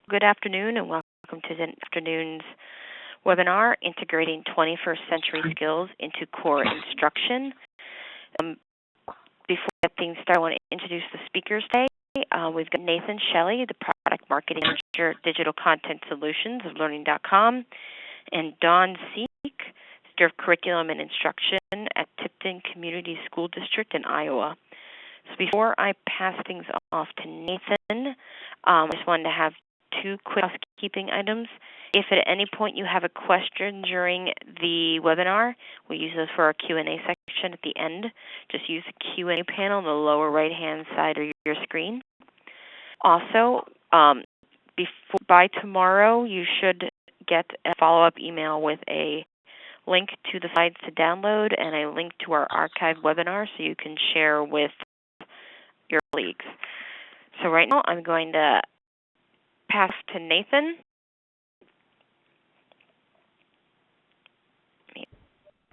Good afternoon and welcome to this afternoon's webinar, Integrating 21st Century Skills into Core Instruction. Before we get things started, I want to introduce the speakers today. We've got Nathan Shelley, the Product Marketing Manager at Digital Content Solutions of Learning.com, and Dawn Seek, Director of Curriculum and Instruction at Tipton Community School District in Iowa. So before I pass things off to Nathan, I just wanted to have two quick housekeeping items. If at any point you have a question during the webinar, we use those for our Q&A section at the end. Just use the Q&A panel on the lower right-hand side of your screen. Also, by tomorrow, you should get a follow-up email with a link to the slides to download and a link to our archived webinar so you can share with your colleagues. So right now, I'm going to pass to Nathan.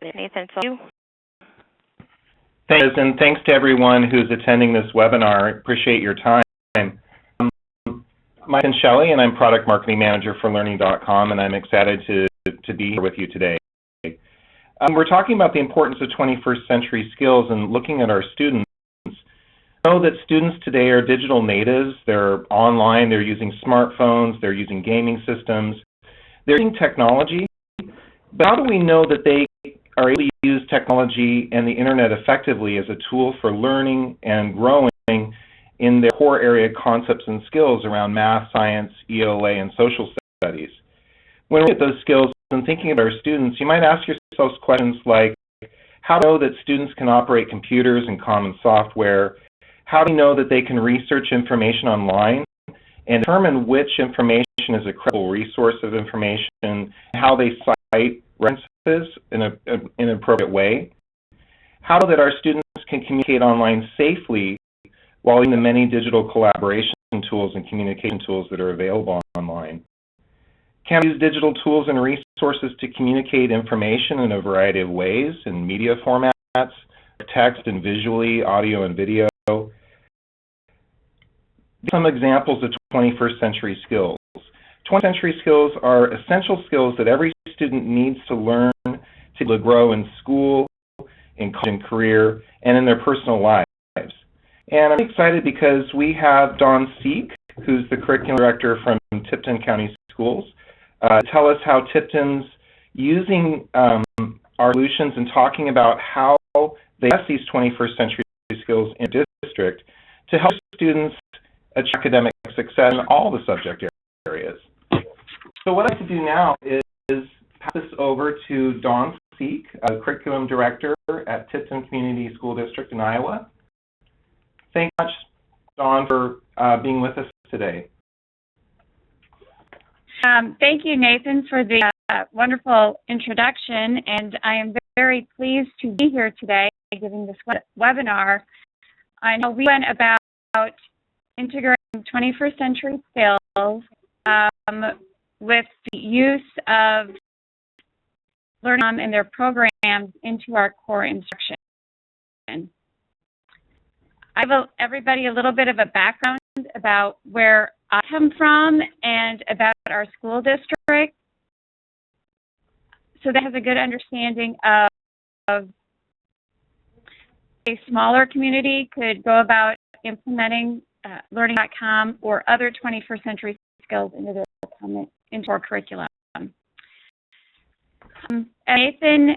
Nathan, it's all you. Thanks, and thanks to everyone who's attending this webinar. I appreciate your time. I'm Nathan Shelley, and I'm Product Marketing Manager for Learning.com, and I'm excited to be here with you today. We're talking about the importance of 21st century skills and looking at our students. We know that students today are digital natives. They're online, they're using smartphones, they're using gaming systems, they're using technology. But how do we know that they are able to use technology and the internet effectively as a tool for learning and growing in their core area concepts and skills around math, science, ELA, and social studies? When we look at those skills and thinking about our students, you might ask yourselves questions like, how do we know that students can operate computers and common software? How do we know that they can research information online and determine which information is a credible resource of information, and how they cite references in an appropriate way? How do that our students can communicate online safely while using the many digital collaboration tools and communication tools that are available online? Can we use digital tools and resources to communicate information in a variety of ways, in media formats, text and visually, audio and video? Some examples of 21st century skills. 21st century skills are essential skills that every student needs to learn to grow in school, in college and career, and in their personal lives. And I'm excited because we have Dawn Seek, who's the Curriculum Director from Tipton County Schools, tell us how Tipton's using our solutions and talking about how they test these 21st century skills in their district to help students achieve academic success in all the subject areas. So what I'd like to do now is pass this over to Dawn Seek, Curriculum Director at Tipton Community School District in Iowa. Thanks so much, Dawn, for being with us today. Thank you, Nathan, for the wonderful introduction, and I am very pleased to be here today giving this webinar. I know we went about integrating 21st century skills with the use of learning in their programs into our core instruction. I give everybody a little bit of a background about where I come from and about our school district, so that has a good understanding of a smaller community could go about implementing Learning.com or other 21st century skills into our curriculum. As Nathan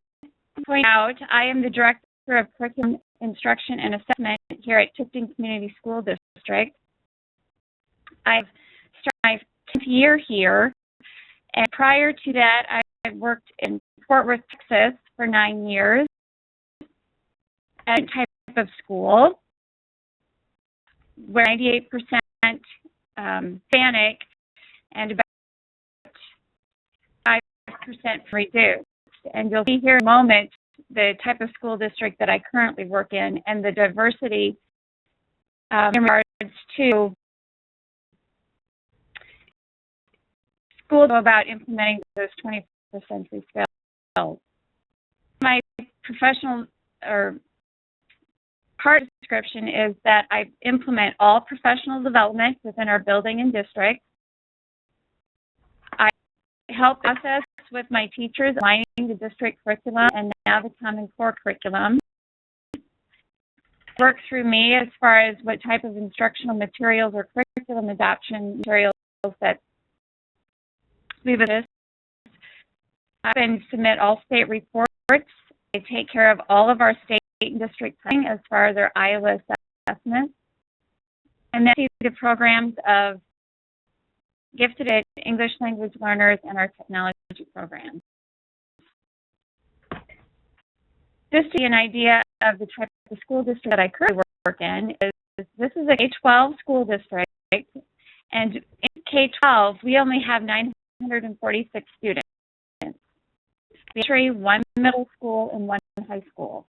pointed out, I am the Director of Curriculum Instruction and Assessment here at Tipton Community School District. I've started my 10th year here, and prior to that, I worked in Fort Worth, Texas for 9 years at a type of school where 98% Hispanic and about 5% reduced. And you'll see here in a moment the type of school district that I currently work in and the diversity in regards to schools about implementing those 21st century skills. My professional or part description is that I implement all professional development within our building and district. help process with my teachers, aligning the district curriculum and now the Common Core curriculum. Work through me as far as what type of instructional materials or curriculum adoption materials that we would and submit all state reports. I take care of all of our state and district planning as far as our Iowa assessments. And then the programs of gifted English language learners and our technology programs. Just to give you an idea of the type of school district that I currently work in, is this is a K-12 school district, and in K-12 we only have 946 students. We have one middle school and one high school.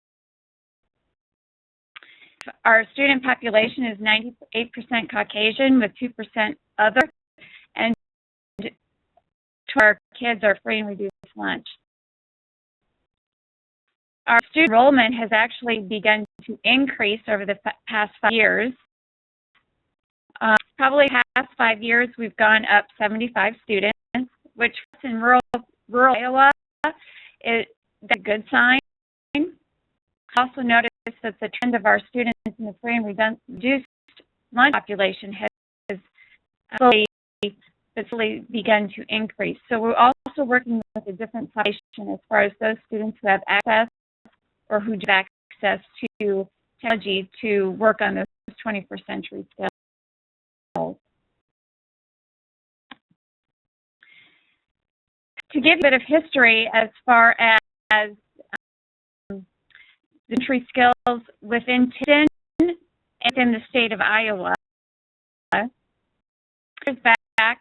Our student population is 98% Caucasian with 2% other, and our kids are free and reduced lunch. Our student enrollment has actually begun to increase over the past 5 years. Probably past 5 years, we've gone up 75 students, which in rural Iowa is a good sign. Also notice that the trend of our students in the free and reduced lunch population has slowly begun to increase. So we're also working with a different population as far as those students who have access or who have access to technology to work on those 21st century skills. To give a bit of history as far as the entry skills within Tipton and in the state of Iowa, back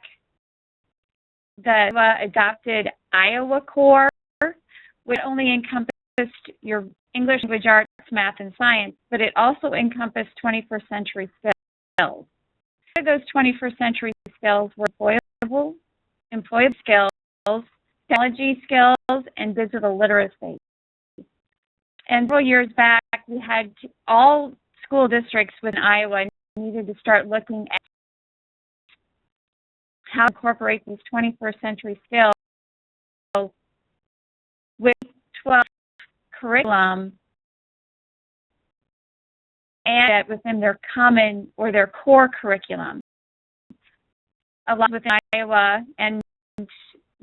the adopted Iowa Core, which only encompassed your English language arts, math, and science, but it also encompassed 21st century skills. Those 21st century skills were employable skills, technology skills, and digital literacy. And several years back, we had all school districts within Iowa needed to start looking at how to incorporate these 21st century skills with 12 curriculum and within their common or their core curriculum. Along with Iowa and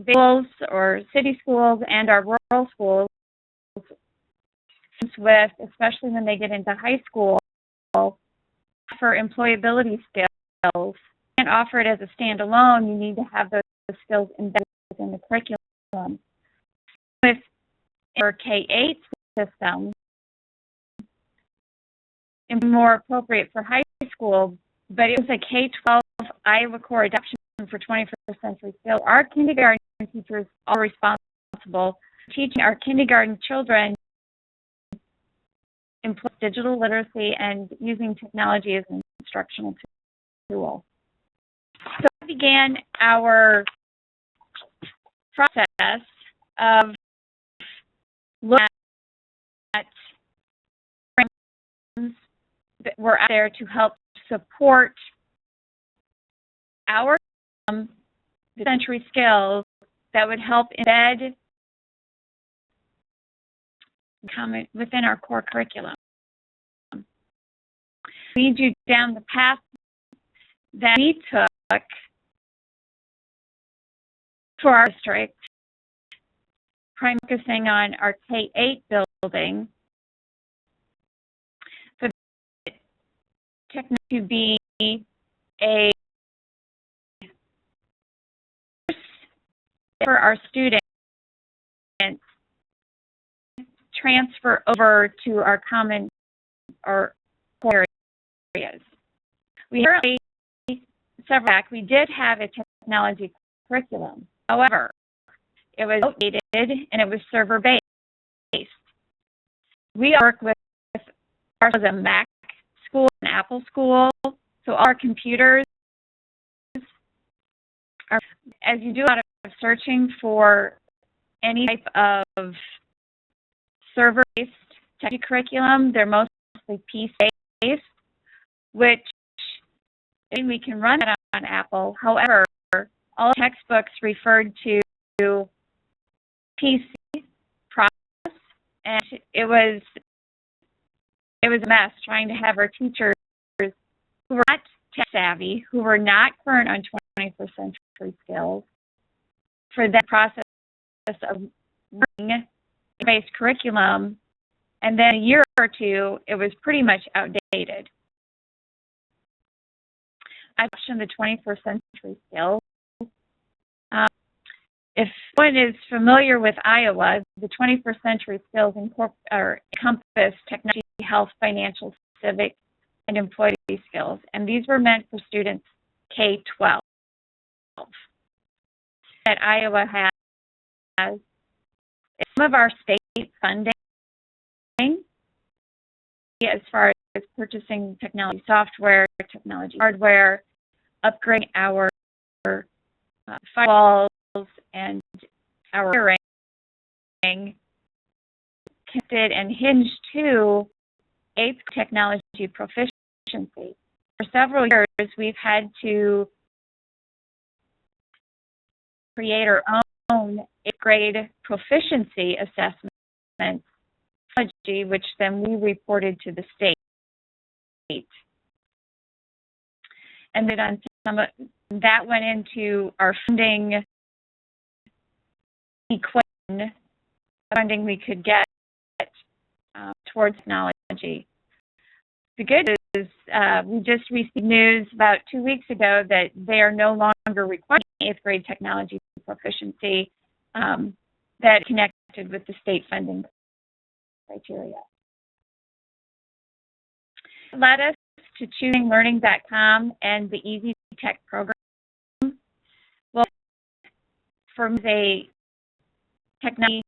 schools or city schools and our rural schools, with especially when they get into high school, for employability skills and offer it as a standalone, you need to have those skills embedded within the curriculum. With our K-8 system, it's more appropriate for high school, but it was a K-12 Iowa Core adoption for 21st century skills. Our kindergarten teachers are responsible for teaching our kindergarten children digital literacy and using technology as an instructional tool. So we began our process of looking at programs that were out there to help support our century skills that would help embed within our core curriculum. Lead you down the path that we took for our district, primarily focusing on our K-8 building, for technology to be a for our students transfer over to our common or core areas. We currently, several back, we did have a technology curriculum. However, it was outdated and it was server-based. We work with a Mac school and Apple school, so our computers are, as you do a lot of searching for any type of server-based technology curriculum, they're mostly PC-based, which we can run it on Apple. However, all textbooks referred to PC process, and it was a mess trying to have our teachers who were not tech savvy, who were not current on 21st century skills, for that process of learning based curriculum, and then a year or two, it was pretty much outdated. I mentioned the 21st century skills. If one is familiar with Iowa, the 21st century skills encompass technology, health, financial, civic, and employee skills, and these were meant for students K-12. That Iowa has some of our state funding as far as purchasing technology software, technology hardware, upgrading our firewalls, and our hiring connected and hinged to eighth technology proficiency. For several years, we've had to create our own eighth grade proficiency assessment, which then we reported to the state. And then on that went into our funding equation, funding we could get towards technology. The good news is we just received news about 2 weeks ago that they are no longer requiring eighth grade technology proficiency that connected with the state funding criteria. It led us to choosing learning.com and the EasyTech program. Well, for a technology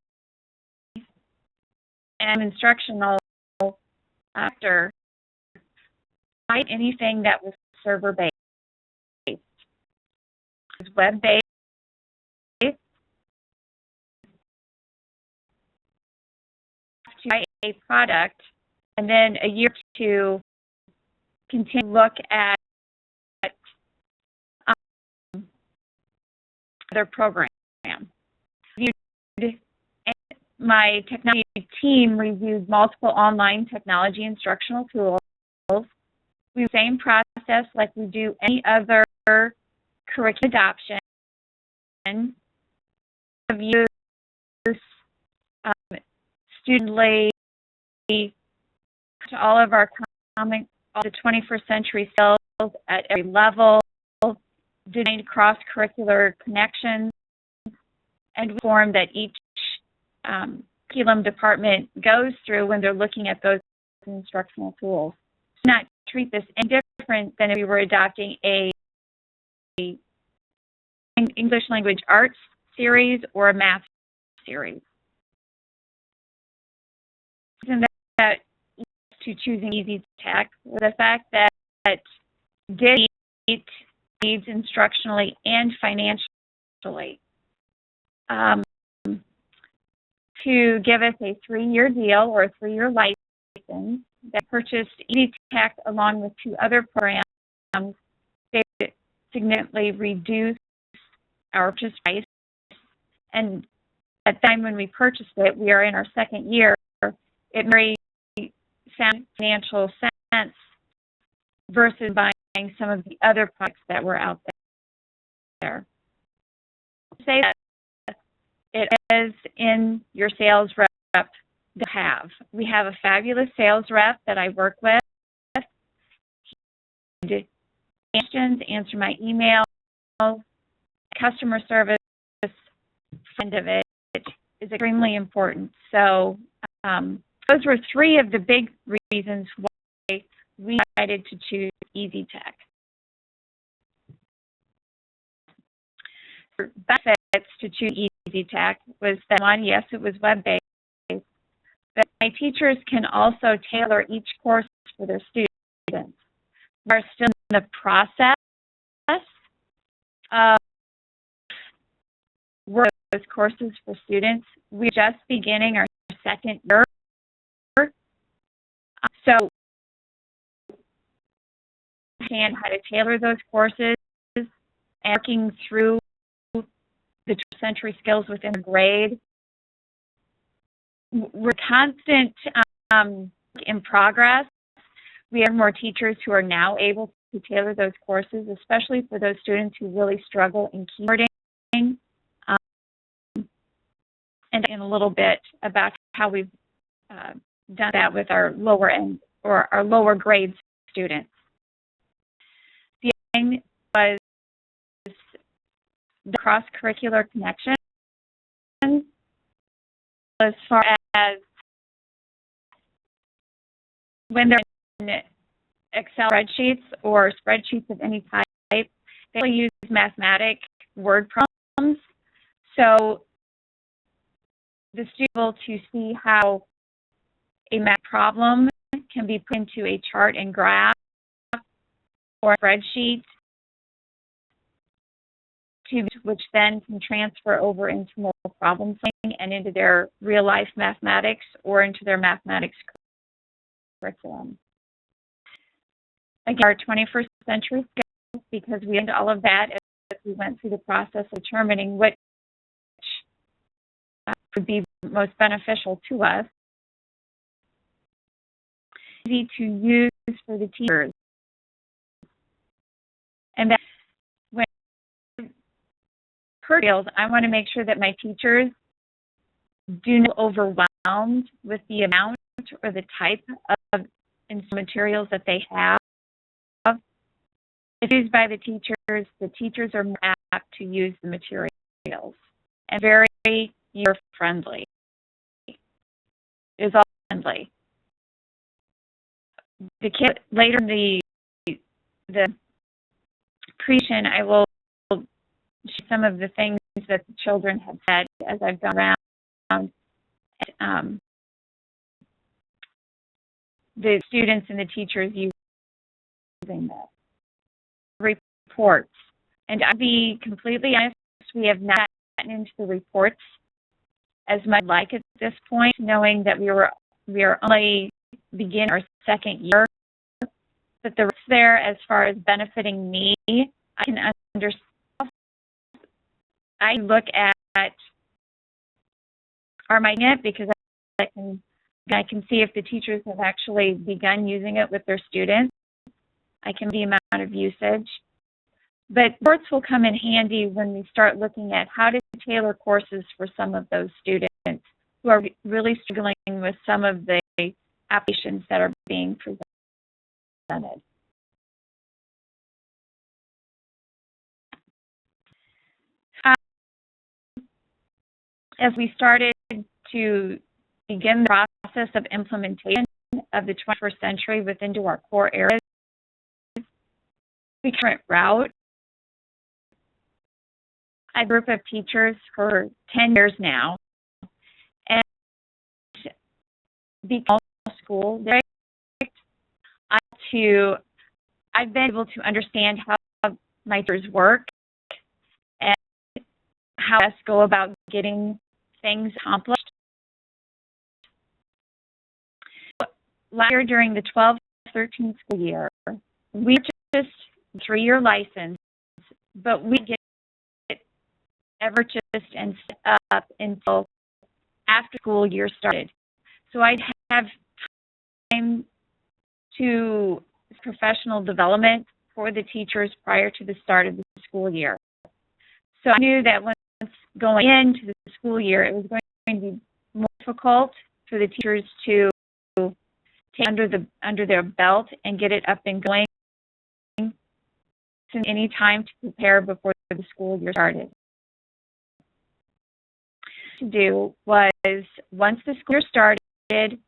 and instructional factor, anything that was server-based, web-based, to buy a product, and then a year to continue to look at other programs. My technology team reviewed multiple online technology instructional tools. We do the same process like we do any other curriculum adoption. Reviews student-led to all of our all the 21st century skills at every level, designed cross-curricular connections, and form that each curriculum department goes through when they're looking at those instructional tools. Do not treat this any different than if we were adopting a English language arts series or a math series. And that to choosing EasyTech was the fact that it did meet needs instructionally and financially. To give us a 3-year deal or a 3-year license that purchased EasyTech along with 2 other programs, they significantly reduced our purchase price. And at the time when we purchased it, we are in our 2nd year. It made sound financial sense versus buying some of the other products that were out there. Say that it is in your sales rep to have. We have a fabulous sales rep that I work with. Questions, answer my email, customer service end of it is extremely important. So those were 3 of the big reasons why we decided to choose EasyTech. For benefits to choose EasyTech was that, one, yes, it was web-based, but my teachers can also tailor each course for their students. We're still in the process of working those courses for students. We're just beginning our 2nd year. So understand how to tailor those courses and working through the century skills within the grade. We're constant in progress. We have more teachers who are now able to tailor those courses, especially for those students who really struggle in keywording. And in a little bit about how we've done that with our lower end or our lower grade students. The other thing was the cross-curricular connection as far as when they're in Excel spreadsheets or spreadsheets of any type, they use mathematic word problems. So the student is able to see how a math problem can be put into a chart and graph or a spreadsheet, which then can transfer over into more problem solving and into their real-life mathematics or into their mathematics curriculum. Again, our 21st century skills, because we learned all of that as we went through the process of determining which would be most beneficial to us. Easy to use for the teachers. And that when curriculums, I want to make sure that my teachers do not overwhelmed with the amount or the type of materials that they have. If used by the teachers are more apt to use the materials and very user-friendly. Is all friendly. The kid later in the presentation, I will share some of the things that the children have said as I've gone around. The students and the teachers using this. Reports. And I'll be completely honest, we have not gotten into the reports as much as I'd like at this point, knowing that we are only beginning our second year. But the risks there, as far as benefiting me, I can understand. I look at our magnet because I can see if the teachers have actually begun using it with their students. I can see the amount of usage. But reports will come in handy when we start looking at how to tailor courses for some of those students who are really struggling with some of the applications that are being presented. As we started to begin the process of implementation of the 21st century within our core areas, the current route, a group of teachers for 10 years now, and because school district, I've been able to understand how my teachers work and how best go about getting things accomplished. Last year, during the 12-13 school year, we purchased a 3-year license, but we get ever purchased and set up until after school year started. So I'd have time to professional development for the teachers prior to the start of the school year. So I knew that once going into the school year, it was going to be more difficult for the teachers to take under their belt and get it up and going since any time to prepare before the school year started. To do was, once the school year started,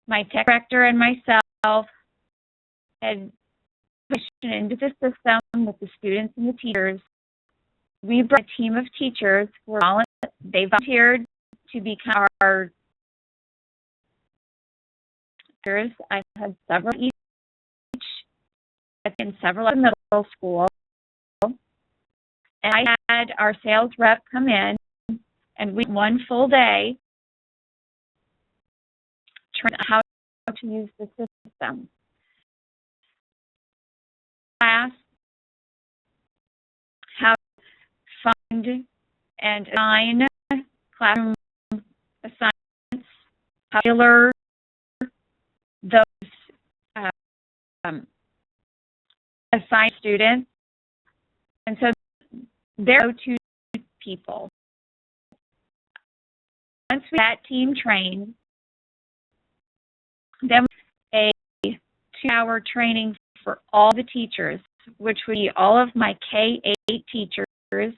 my tech director and myself had pushed into the system with the students and the teachers. We brought a team of teachers who they volunteered to become our teachers. I had several each in several at the middle school. And I had our sales rep come in, and we one full day trying how to use the system. Class, how to find and assign classroom assignments, tailor those assigned students. And so there are two people. Once we get that team trained, then a 2-hour training for all the teachers, which would be all of my K-8 teachers,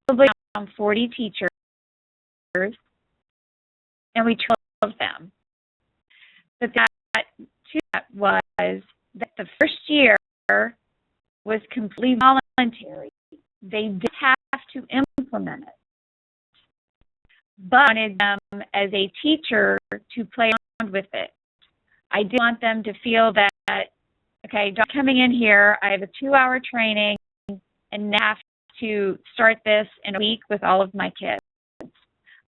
probably around 40 teachers, and we trained them. But that was that the first year was completely voluntary. They did have to implement it, but I wanted them as a teacher to play around with it. I didn't want them to feel that, okay, Dawn's coming in here, I have a 2-hour training, and now I have to start this in a week with all of my kids.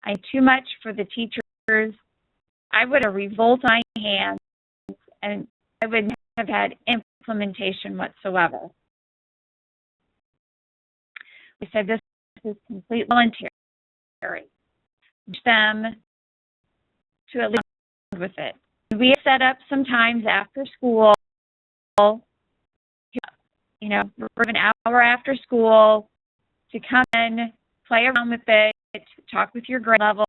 I need too much for the teachers. I would have revolted my hands, and I wouldn't have had implementation whatsoever. We said this is completely voluntary. Them to at least with it. We set up sometimes after school, you know, an hour after school to come in, play around with it, talk with your grade level,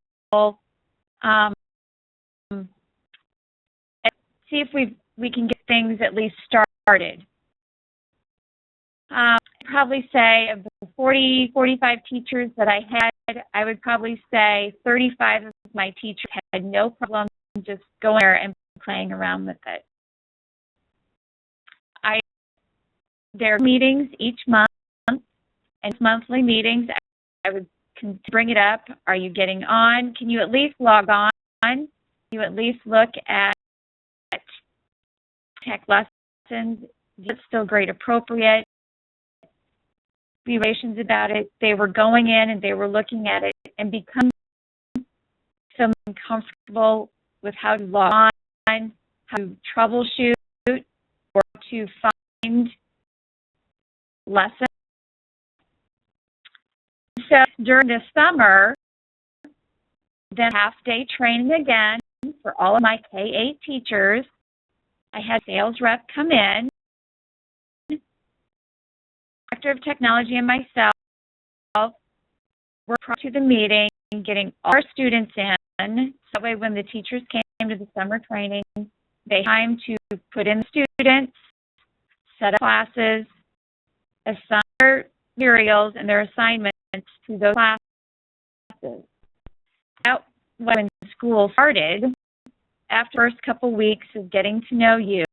and see if we can get things at least started. I'd probably say of the 40, 45 teachers that I had, I would probably say 35 of my teachers had no problem just going there and playing around with it. There are meetings each month, and monthly meetings, I would bring it up. Are you getting on? Can you at least log on? Can you at least look at tech lessons? It's still grade appropriate. Relations about it. They were going in and they were looking at it and becoming so comfortable with how to log on, how to troubleshoot, or to find lessons. So during the summer, then half-day training again for all of my K-8 teachers. I had a sales rep come in, Director of Technology and myself, were prior to the meeting, getting all our students in. So that way when the teachers came to the summer training, they had time to put in the students, set up classes, assign their materials and their assignments to those classes. Now, when school started, after the first couple weeks of getting to know you,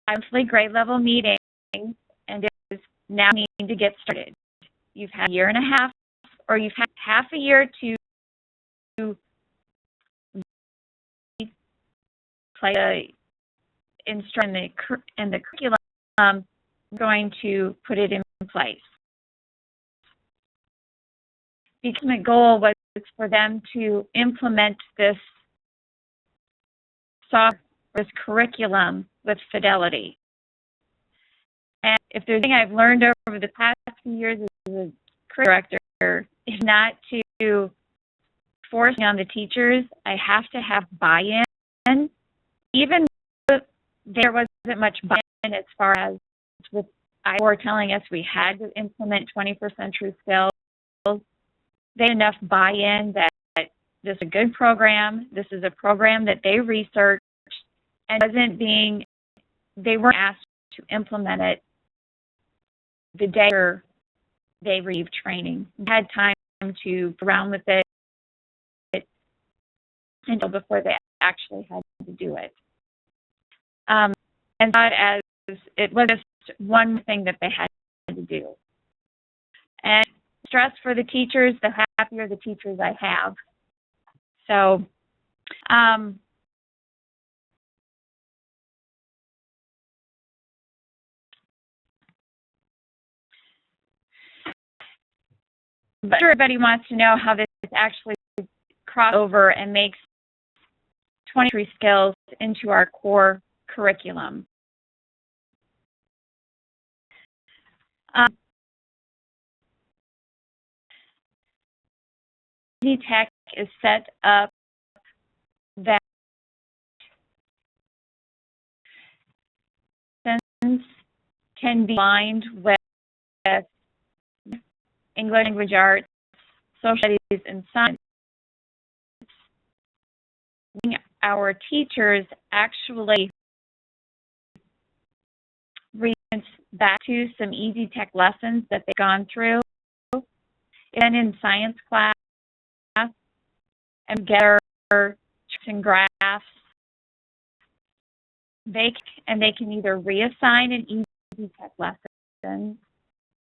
monthly grade level meetings, and it is now need to get started. You've had a year and a half, or you've had half a year to play instruct in the curriculum. Going to put it in place. The ultimate goal was for them to implement this software, this curriculum with fidelity. And if there's anything I've learned over the past few years as a curriculum director, is not to force on the teachers. I have to have buy-in. Even though there wasn't much buy-in as far as with were telling us we had to implement 21st century skills, they had enough buy-in that this is a good program. This is a program that they researched and they weren't asked to implement it the day they received training. They had time to go around with it until before they actually had to do it. And that as it was just one thing that they had to do. And stress for the teachers, the happier the teachers I have. So, but everybody wants to know how this actually crosses over and makes 23 skills into our core curriculum. EasyTech is set up that can be aligned with English language arts, social studies, and science. Our teachers actually read back to some EasyTech lessons that they've gone through, and in science class, and gather charts and graphs. They can either reassign an EasyTech lesson,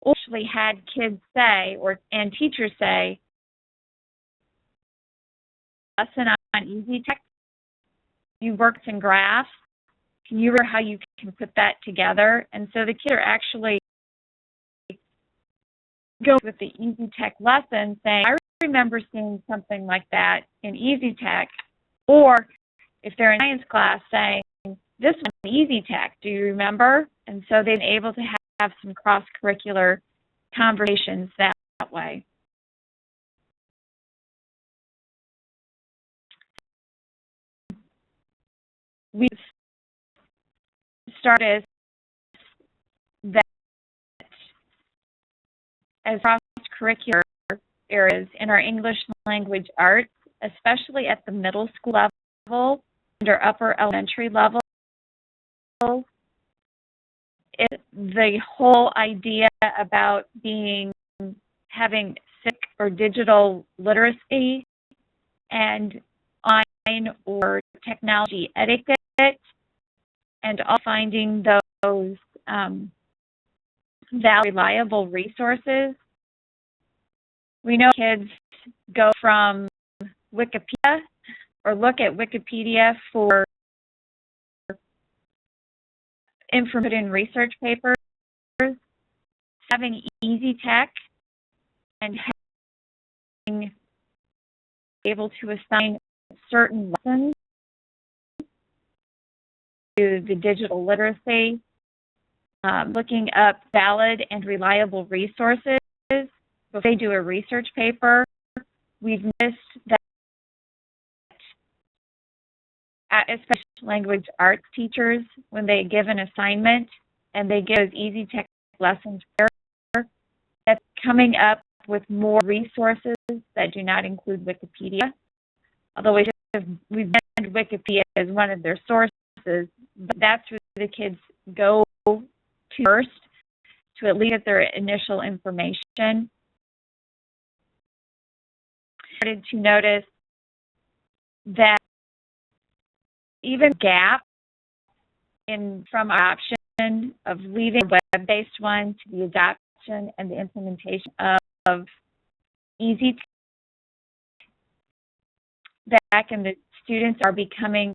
or actually had kids say, and teachers say, lesson on EasyTech, you worked in graphs. Can you remember how you can put that together? And so the kids are actually go with the EasyTech lesson saying, I remember seeing something like that in EasyTech. Or if they're in science class saying, this was EasyTech, do you remember? And so they've been able to have some cross-curricular conversations that way. We've started that as cross-curricular areas in our English language arts, especially at the middle school level and our upper elementary level. The whole idea about having civic or digital literacy and online or technology etiquette, and all finding those reliable resources. We know kids go from Wikipedia or look at Wikipedia for information in research papers, having EasyTech and having able to assign certain lessons to the digital literacy, looking up valid and reliable resources before they do a research paper. We've noticed that especially language arts teachers, when they give an assignment and they give EasyTech lessons, that's coming up with more resources that do not include Wikipedia. Although we've mentioned Wikipedia as one of their sources, but that's where the kids go to first to at least get their initial information. Started to notice that even gap from our option of leaving a web-based one to the adoption and the implementation of EasyTech, and the students are becoming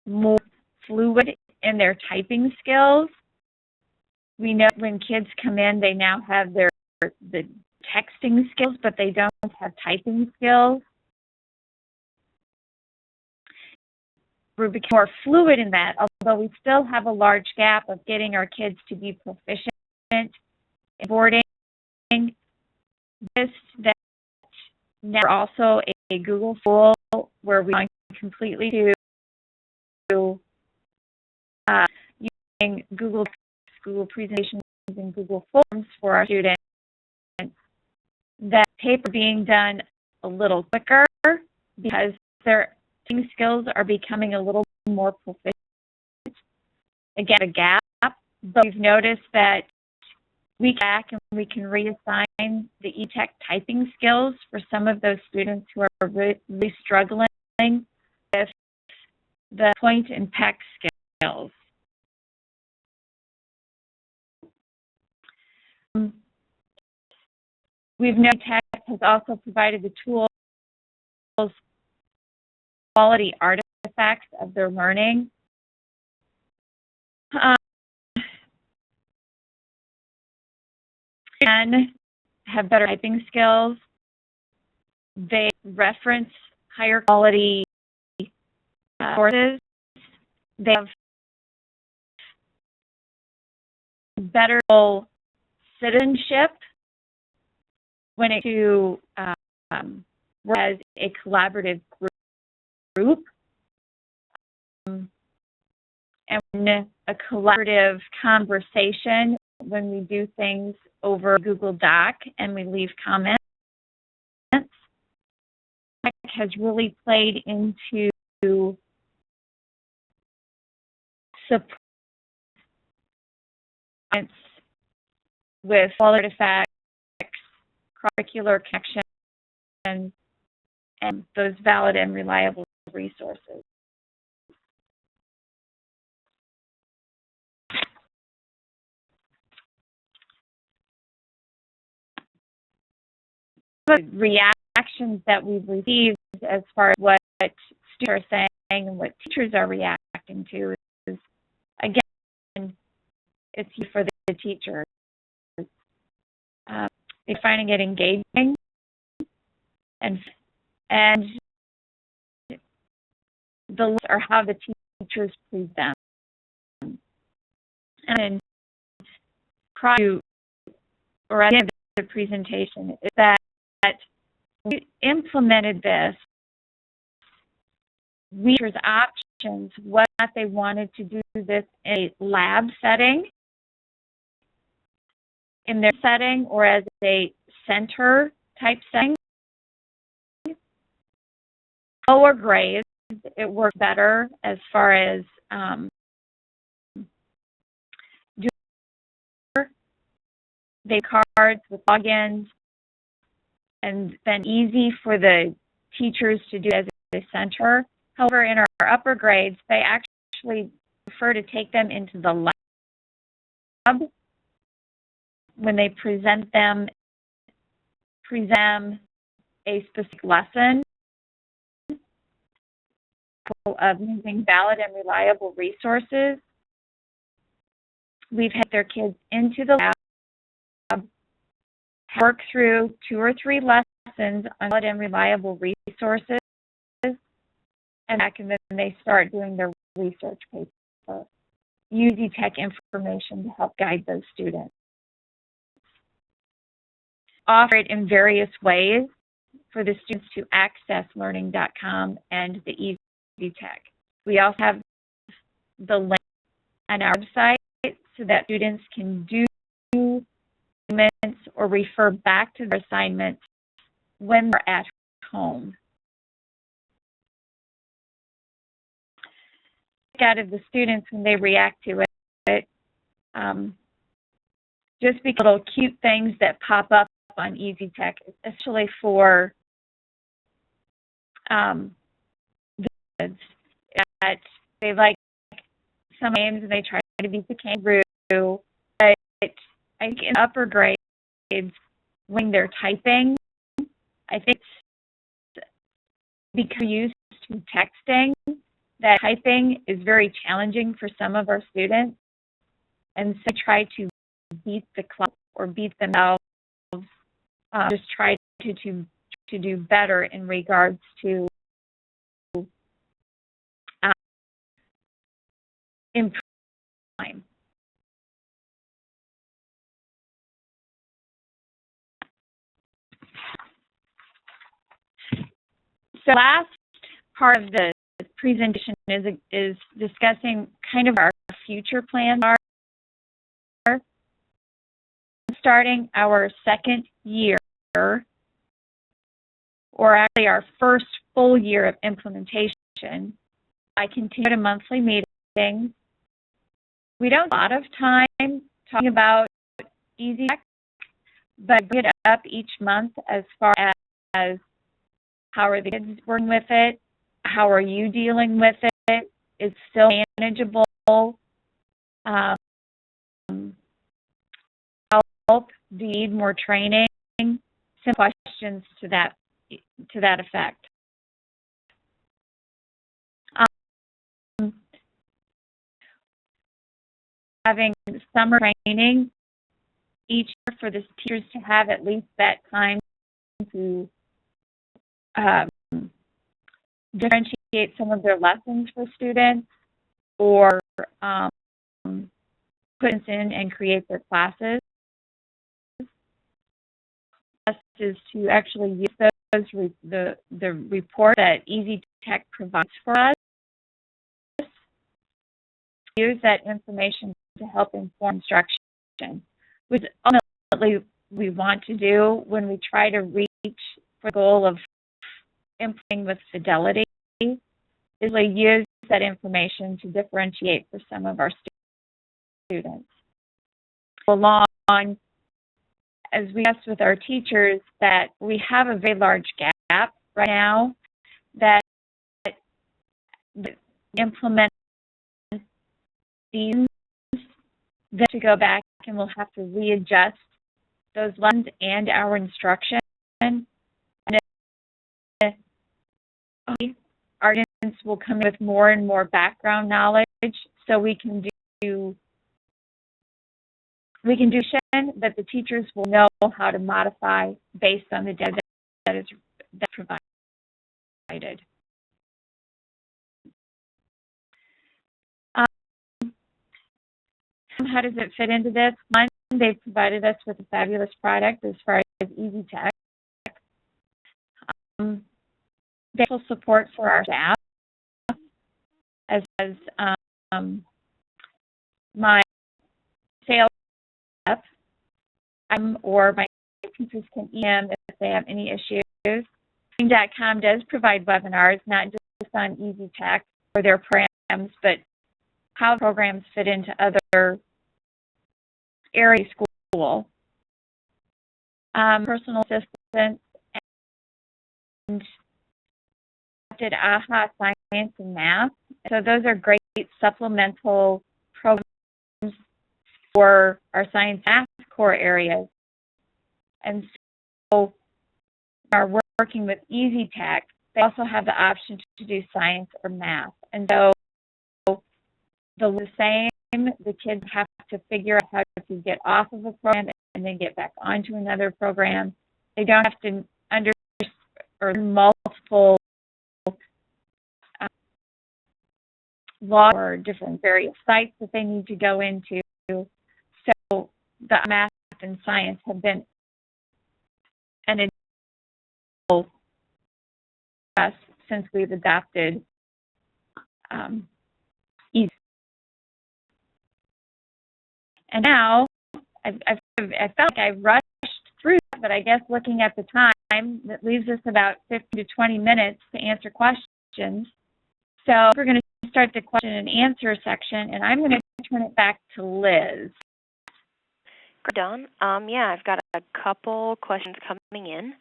more fluid in their typing skills. We know when kids come in, they now have the texting skills, but they don't have typing skills. We're becoming more fluid in that, although we still have a large gap of getting our kids to be proficient in boarding. That now we're also a Google tool where we're going completely to using Google presentations and Google Forms for our students. That paper being done a little quicker because their typing skills are becoming a little more proficient. Again, a gap, but we've noticed that we go back and we can reassign the EasyTech typing skills for some of those students who are really struggling with the point and peck skills. We've known EasyTech has also provided the tools, quality artifacts of their learning. And have better typing skills. They reference higher quality sources. They have better citizenship when it comes to work as a collaborative group, and a collaborative conversation when we do things over Google Doc and we leave comments. That has really played into support with all artifacts, curricular connections, and those valid and reliable resources. The reactions that we've received as far as what students are saying and what teachers are reacting to is, again, it's for the teachers. They're finding it engaging and the lists are how the teachers present. And then prior to, or at the end of the presentation, is that we implemented this, teachers' options, whether or not they wanted to do this in a lab setting, in their setting, or as a center type setting. Lower grades, it worked better as far as they cards with logins, and then easy for the teachers to do as a center. However, in our upper grades, they actually prefer to take them into the lab when they present a specific lesson of using valid and reliable resources. We've had their kids into the lab, work through 2 or 3 lessons on valid and reliable resources, and back, and then they start doing their research paper. EasyTech information to help guide those students. Offer it in various ways for the students to access learning.com and the EasyTech. We also have the link on our website so that students can do assignments or refer back to their assignments when they're at home. Out of the students when they react to it, just because little cute things that pop up on EasyTech, especially for the kids, that they like some games and they try to beat the kangaroo. But I think in upper grades, when they're typing, I think because we're used to texting, that typing is very challenging for some of our students, and so try to beat the class or beat themselves. Just try to do better in regards to improving time. So last part of the presentation is discussing kind of our future plans are starting our second year, or actually our first full year of implementation. I continue to monthly meetings. We don't have a lot of time talking about EasyTech, but I bring it up each month as far as how are the kids working with it, how are you dealing with it, is it still manageable, help, do you need more training, simple questions to that effect. Having summer training each year for the teachers to have at least that time to differentiate some of their lessons for students, or put in and create their classes. Is to actually use the report that EasyTech provides for us. Use that information to help inform instruction, which ultimately we want to do when we try to reach for the goal of implementing with fidelity, is we use that information to differentiate for some of our students. Along, as we discussed with our teachers, that we have a very large gap right now that implement these, then to go back and we'll have to readjust those lessons and our instruction. And our students will come in with more and more background knowledge, so we can do that the teachers will know how to modify based on the data that's provided. How does it fit into this? One, they've provided us with a fabulous product as far as EasyTech. They will support for our staff, as my sales rep or my teachers can email if they have any issues. Team.com does provide webinars, not just on EasyTech or their programs, but how programs fit into other areas of school. Personal assistance and AHA Science and Math. So those are great supplemental programs for our science and math core areas. And so are working with EasyTech, they also have the option to do science or math. And so the same, the kids have to figure out how to get off of a program and then get back onto another program. They don't have to understand multiple law or different various sites that they need to go into. So the math and science have been an additional us since we've adopted EasyTech. And now, I felt like I rushed through that, but I guess looking at the time, that leaves us about 15 to 20 minutes to answer questions. So we're going to start the question and answer section, and I'm going to turn it back to Liz. Dawn, yeah, I've got a couple questions coming in.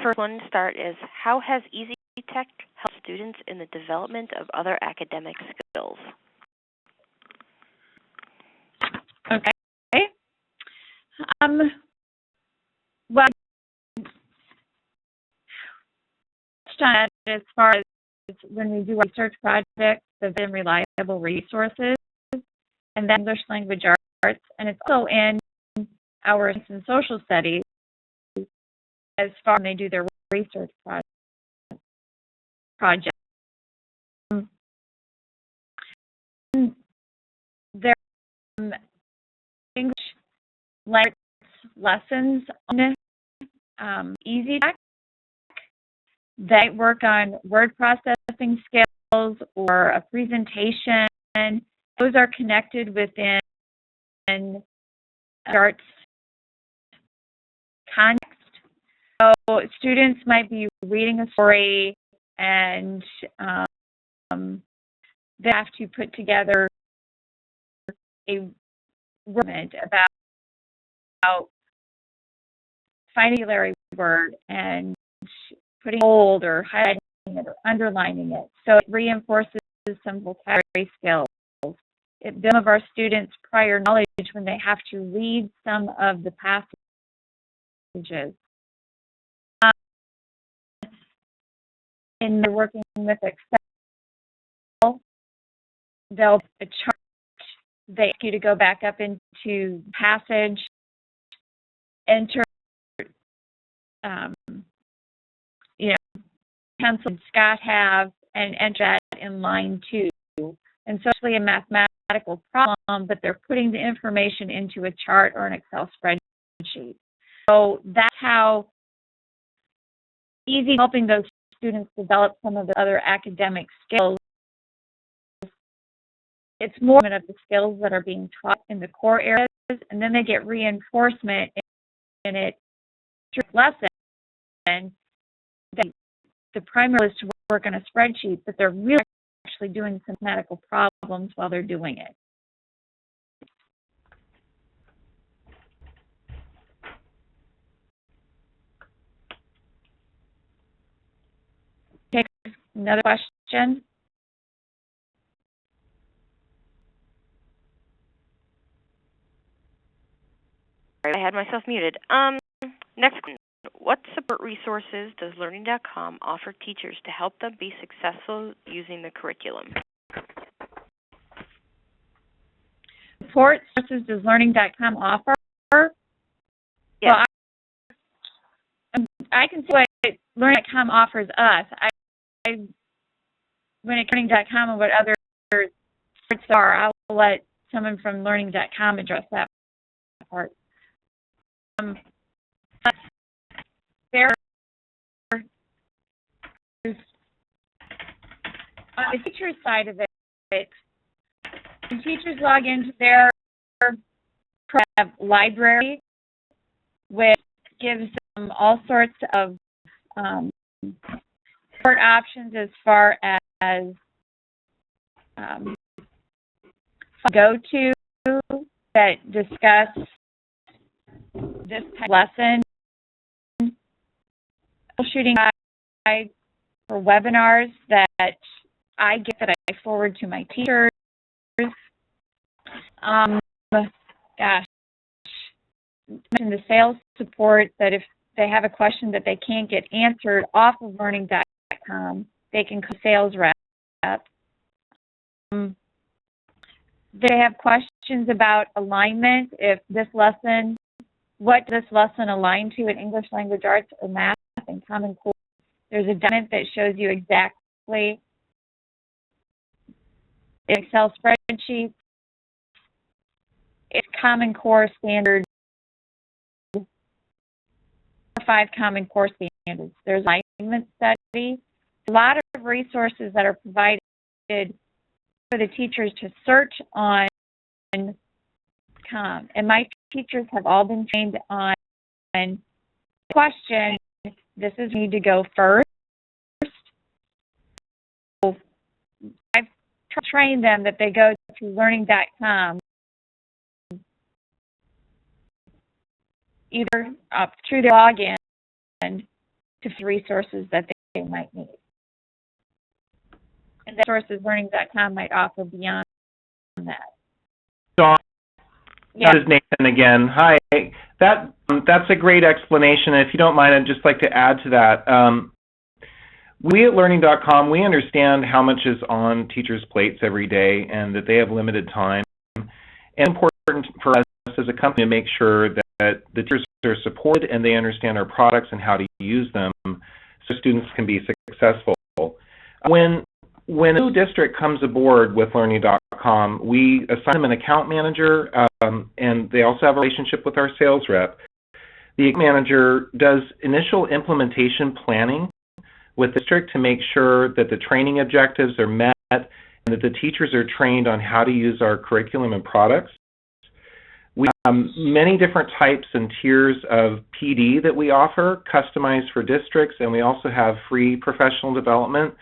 First one to start is, how has EasyTech helped students in the development of other academic skills? Okay. Well, as far as when we do research projects, they've been reliable resources, and then English language arts, and it's also in our science and social studies as far as they do their research projects. There are English language lessons on EasyTech. They work on word processing skills or a presentation. Those are connected within arts context. So students might be reading a story and they have to put together a word about finding a word and putting bold or highlighting it or underlining it. So it reinforces some vocabulary skills. It builds our students' prior knowledge when they have to read some of the passages. And they're working with Excel, they'll a chart. They ask you to go back up into passage, enter, Pencil and Scott have, and enter that in line 2. And so it's actually a mathematical problem, but they're putting the information into a chart or an Excel spreadsheet. So that's how easy helping those students develop some of the other academic skills. It's more of the skills that are being taught in the core areas, and then they get reinforcement in it lesson. And the primary is to work on a spreadsheet, but they're really actually doing some mathematical problems while they're doing it. Okay, another question. I had myself muted. Next question. What support resources does Learning.com offer teachers to help them be successful using the curriculum? Support resources does Learning.com offer? Yes. Well, I can see what Learning.com offers us. When at Learning.com and what other supports are, I'll let someone from Learning.com address that part. There is, on the teacher's side of it, when teachers log into their library, which gives them all sorts of support options as far as go-to that discuss this type of lesson, shooting guides for webinars that I get that I forward to my teachers. Gosh, mention the sales support that if they have a question that they can't get answered off of Learning.com, they can call sales rep. They have questions about alignment. If this lesson, what does this lesson align to in English language arts or math and Common Core? There's a document that shows you exactly in Excel spreadsheets. It's Common Core standard, 5 Common Core standards. There's an alignment study. A lot of resources that are provided for the teachers to search on. And my teachers have all been trained on question. This is need to go first. So I've trained them that they go to Learning.com either through their login to resources that they might need. And the resources Learning.com might offer beyond that. Dawn, yeah. This is Nathan again. Hi. That's a great explanation. If you don't mind, I'd just like to add to that. We at Learning.com, we understand how much is on teachers' plates every day and that they have limited time. And it's important for us as a company to make sure that the teachers are supported and they understand our products and how to use them so students can be successful. When a new district comes aboard with Learning.com, we assign them an account manager, and they also have a relationship with our sales rep. The account manager does initial implementation planning with the district to make sure that the training objectives are met and that the teachers are trained on how to use our curriculum and products. We have many different types and tiers of PD that we offer, customized for districts, and we also have free professional development.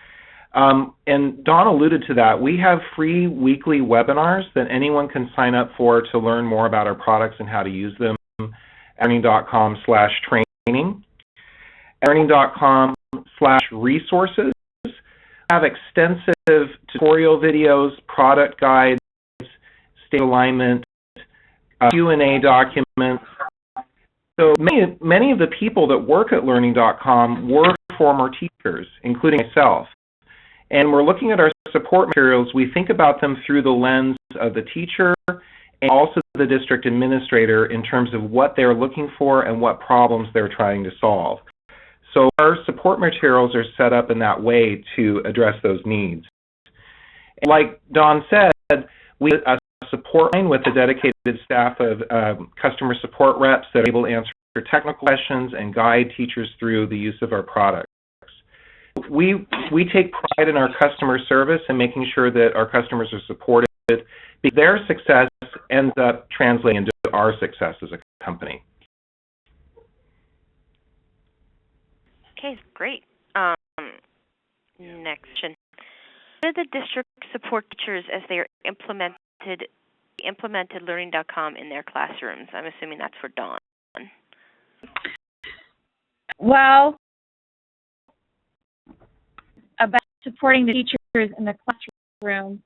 And Dawn alluded to that. We have free weekly webinars that anyone can sign up for to learn more about our products and how to use them at learning.com/training. learning.com/resources. We have extensive tutorial videos, product guides, state alignment, Q&A documents. So many of the people that work at Learning.com were former teachers, including myself. And we're looking at our support materials. We think about them through the lens of the teacher and also the district administrator in terms of what they're looking for and what problems they're trying to solve. So our support materials are set up in that way to address those needs. And like Dawn said, we have a support line with a dedicated staff of customer support reps that are able to answer technical questions and guide teachers through the use of our products. We take pride in our customer service and making sure that our customers are supported, because their success ends up translating into our success as a company. Okay, great. Next question. How did the district support teachers as they are implemented Learning.com in their classrooms? I'm assuming that's for Dawn. Well, about supporting the teachers in the classroom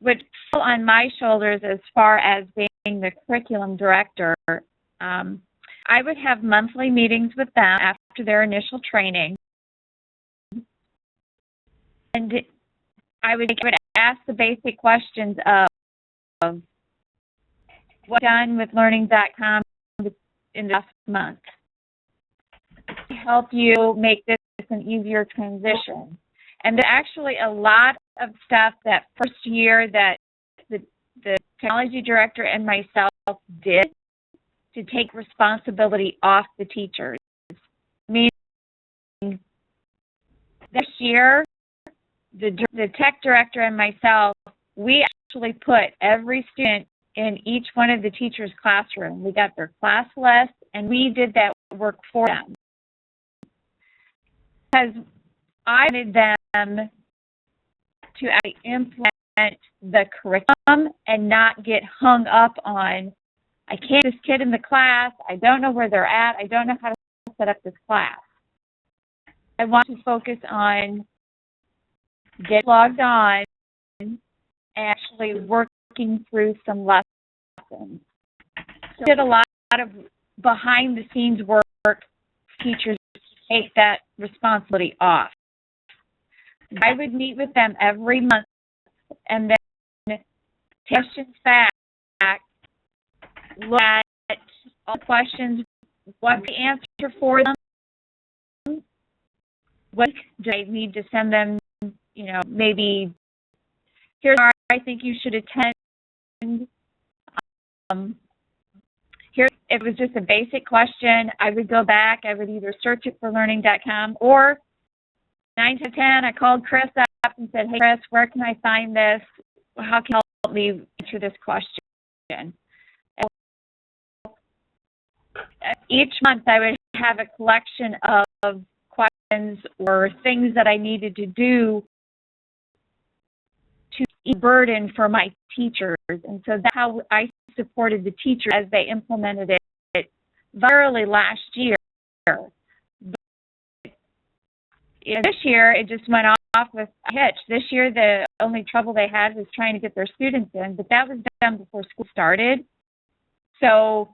would fall on my shoulders as far as being the curriculum director. I would have monthly meetings with them after their initial training, and I would ask the basic questions of what's done with Learning.com in the last month to help you make this an easier transition. And there's actually a lot of stuff that first year that the technology director and myself did to take responsibility off the teachers. Meaning, this year, the tech director and myself, we actually put every student in each one of the teachers' classroom. We got their class list, and we did that work for them. Because I wanted them to actually implement the curriculum and not get hung up on, I can't get this kid in the class, I don't know where they're at, I don't know how to set up this class. I want to focus on getting logged on and actually working through some lessons. So I did a lot of behind-the-scenes work for teachers to take that responsibility off. I would meet with them every month and then take questions back, look at all the questions, what the answer for them, what do I need to send them, maybe here's where I think you should attend. Here, if it was just a basic question, I would go back, I would either search it for Learning.com, or 9 to 10, I called Chris up and said, hey, Chris, where can I find this? How can you help me answer this question? And each month, I would have a collection of questions or things that I needed to do to ease the burden for my teachers. And so that's how I supported the teachers as they implemented it virally last year. This year, it just went off with a hitch. This year, the only trouble they had was trying to get their students in, but that was done before school started. So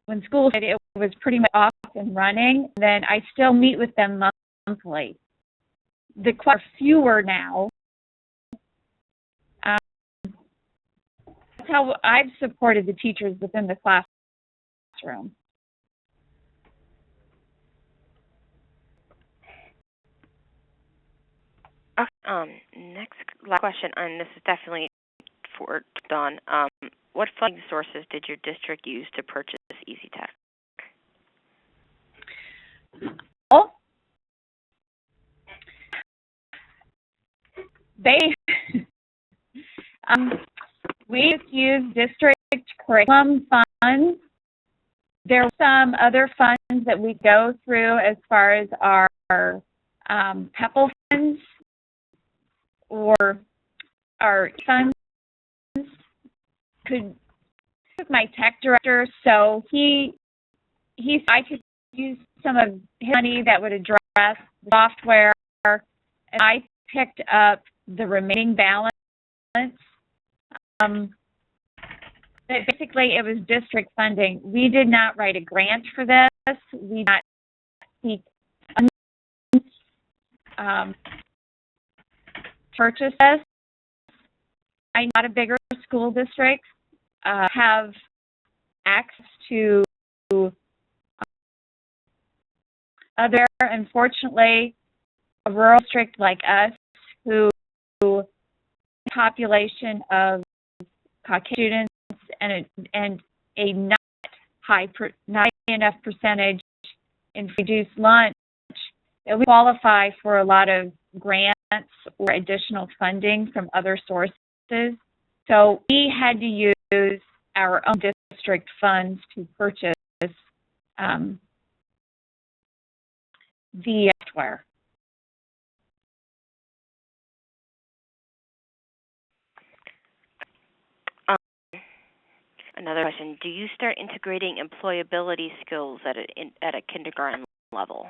when school started, it was pretty much off and running. Then I still meet with them monthly. The are fewer now. That's how I've supported the teachers within the classroom. Next question, and this is definitely for Dawn. What funding sources did your district use to purchase EasyTech? Oh, we just used district curriculum funds. There were some other funds that we go through as far as our PEPL funds or our funds. Could my tech director, so I could use some of his money that would address the software, and I picked up the remaining balance. But basically, it was district funding. We did not write a grant for this. We did not seek purchase this. I know a lot of bigger school districts have access to other, unfortunately, a rural district like us who population of Caucasian students and a not not enough percentage in reduced lunch, that we qualify for a lot of grants or additional funding from other sources. So we had to use our own district funds to purchase the software. Another question, do you start integrating employability skills at a kindergarten level?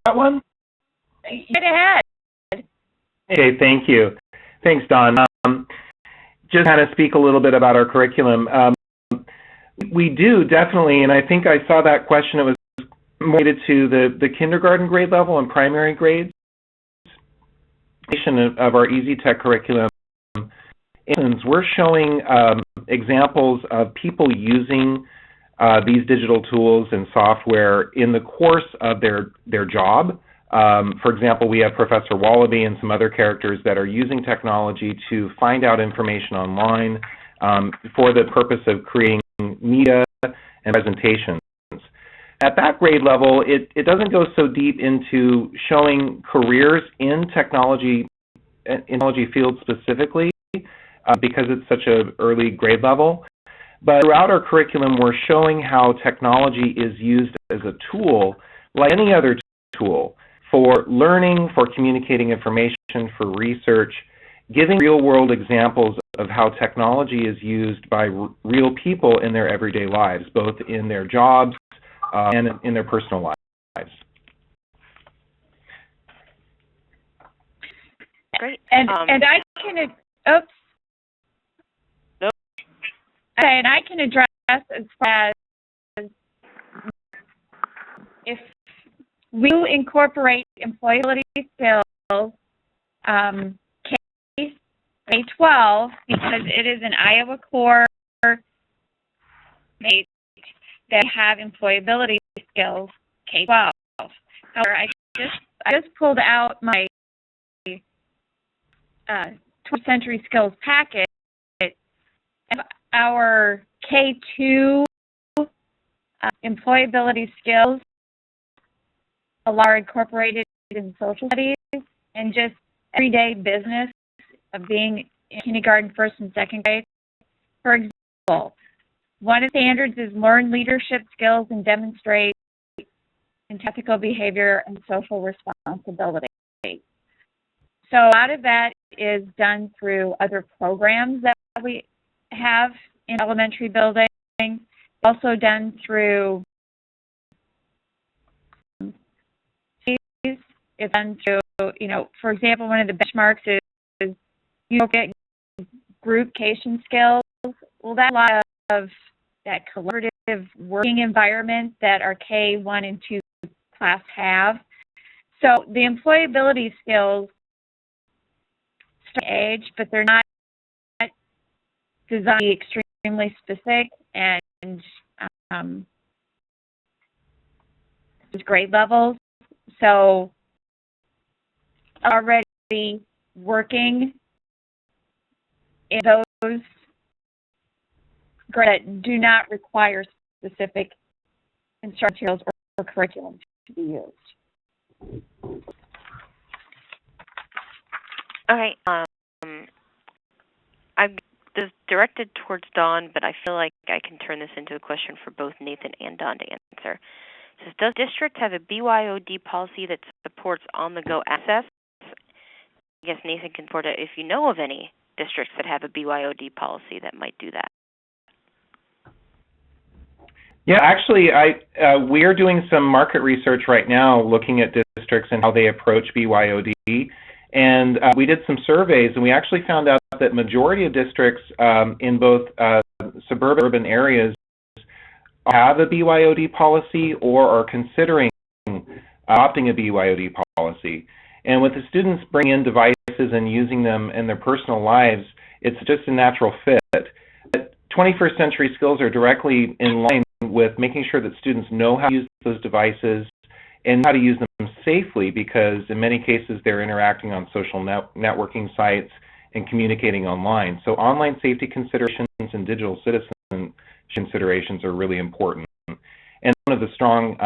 That one? Get ahead. Okay, thank you. Thanks, Don. Just kind of speak a little bit about our curriculum. We do, definitely, and I think I saw that question. It was related to the kindergarten grade level and primary grades. Of our EasyTech curriculum, we're showing examples of people using these digital tools and software in the course of their job. For example, we have Professor Wallaby and some other characters that are using technology to find out information online for the purpose of creating media and presentations. At that grade level, it doesn't go so deep into showing careers in technology fields specifically because it's such an early grade level. But throughout our curriculum, we're showing how technology is used as a tool, like any other tool, for learning, for communicating information, for research, giving real-world examples of how technology is used by real people in their everyday lives, both in their jobs and in their personal lives. Great. And I can, oops. Nope. Okay, and I can address as far as if we incorporate employability skills K-12 because it is an Iowa core that have employability skills K-12. However, I just pulled out my 20th Century Skills packet. Our K-2 employability skills are incorporated in social studies and just everyday business of being in kindergarten, first and second grade. For example, one of the standards is learn leadership skills and demonstrate ethical behavior and social responsibility. So a lot of that is done through other programs that we have in elementary building, also done through it's done through, for example, one of the benchmarks is you get group communication skills. Well, that's a lot of that collaborative working environment that our K1 and 2 class have. So the employability skills start at age, but they're not designed to be extremely specific and grade levels. So already working in those grades that do not require specific instruction materials or curriculum to be used. All right. This is directed towards Dawn, but I feel like I can turn this into a question for both Nathan and Dawn to answer. It says, does district have a BYOD policy that supports on-the-go access? I guess Nathan can report it if you know of any districts that have a BYOD policy that might do that. Yeah, actually, we are doing some market research right now looking at districts and how they approach BYOD. And we did some surveys, and we actually found out that majority of districts in both suburban and urban areas have a BYOD policy or are considering adopting a BYOD policy. And with the students bringing in devices and using them in their personal lives, it's just a natural fit. But 21st century skills are directly in line with making sure that students know how to use those devices and how to use them safely, because in many cases they're interacting on social networking sites and communicating online. So online safety considerations and digital citizen considerations are really important. And one of the strong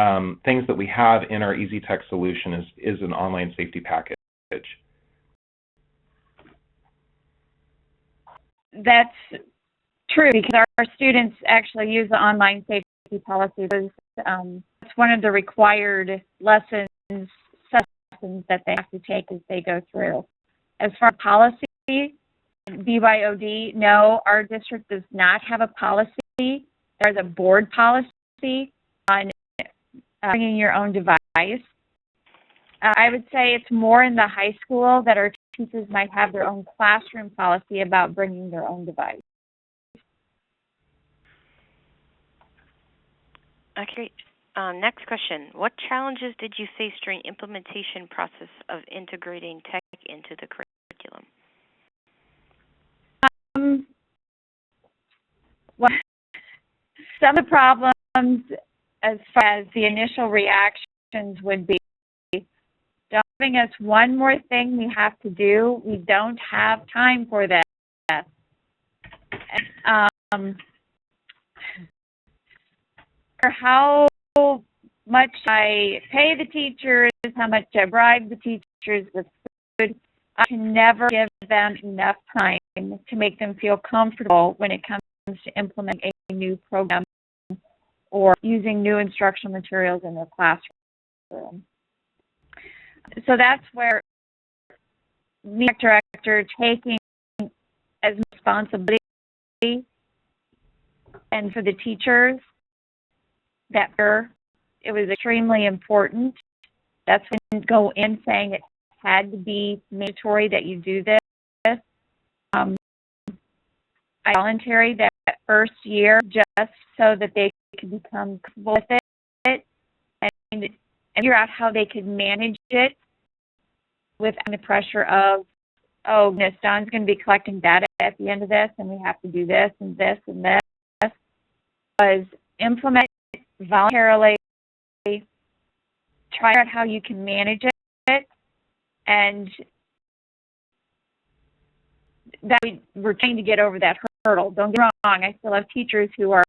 things that we have in our EasyTech solution is an online safety package. That's true, because our students actually use the online safety policy. It's one of the required lessons that they have to take as they go through. As far as policy, BYOD, no, our district does not have a policy. There's a board policy on bringing your own device. I would say it's more in the high school that our teachers might have their own classroom policy about bringing their own device. Okay, great. Next question. What challenges did you face during implementation process of integrating tech into the curriculum? Well, some of the problems as far as the initial reactions would be, giving us one more thing we have to do. We don't have time for that. Or how much I pay the teachers, how much I bribe the teachers with food, I can never give them enough time to make them feel comfortable when it comes to implementing a new program or using new instructional materials in their classroom. So that's where me, director, taking as responsibility, and for the teachers, that it was extremely important. That's when you go in saying it had to be mandatory that you do this. I voluntary that first year just so that they could become comfortable with it and figure out how they could manage it without the pressure of, oh, goodness, Don's going to be collecting data at the end of this, and we have to do this and this and this. Was implement voluntarily, try out how you can manage it, and that we're trying to get over that hurdle. Don't get me wrong, I still have teachers who are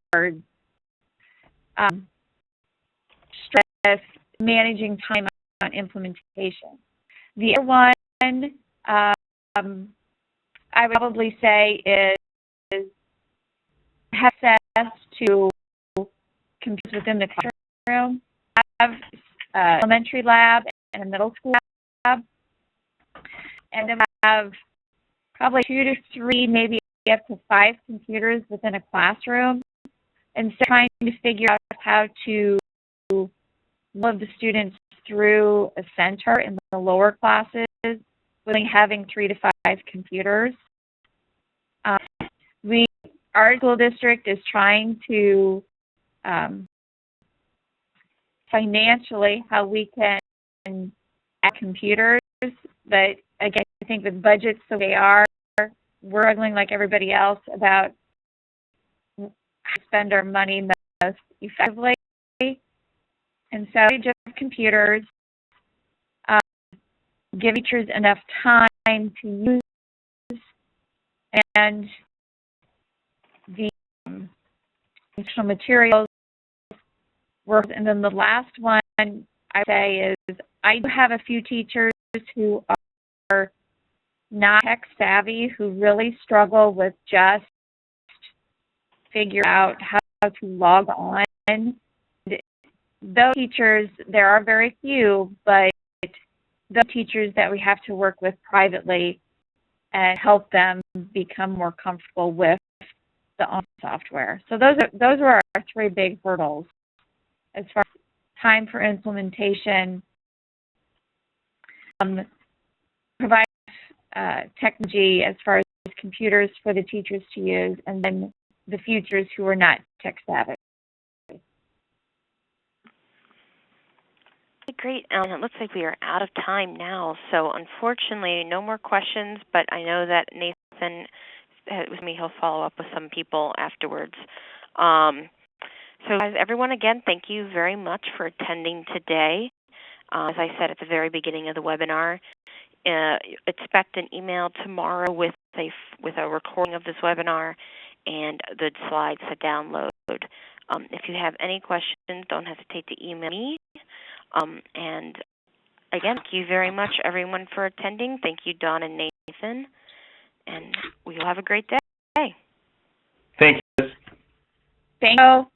stressed managing time on implementation. The other one I would probably say is have access to computers within the classroom. Have an elementary lab and a middle school lab, and then have probably 2 to 3, maybe up to 5 computers within a classroom, and so trying to figure out how to move the students through a center in the lower classes, with having 3 to 5 computers. Our school district is trying to financially how we can add computers, but again, I think with budgets the way they are, we're struggling like everybody else about how to spend our money most effectively. And so just computers, give teachers enough time to use, and the instructional materials work. And then the last one I would say is I do have a few teachers who are not tech savvy, who really struggle with just figure out how to log on. Those teachers, there are very few, but the teachers that we have to work with privately and help them become more comfortable with the online software. So those are our 3 big hurdles as far as time for implementation, provide technology as far as computers for the teachers to use, and then the teachers who are not tech savvy. Great, Ellen. It looks like we are out of time now, so unfortunately, no more questions, but I know that Nathan, with me, he'll follow up with some people afterwards. So guys, everyone, again, thank you very much for attending today. As I said at the very beginning of the webinar, expect an email tomorrow with with a recording of this webinar and the slides to download. If you have any questions, don't hesitate to email me. And again, thank you very much, everyone, for attending. Thank you, Dawn and Nathan. And we will have a great day. Thank you. Thank you.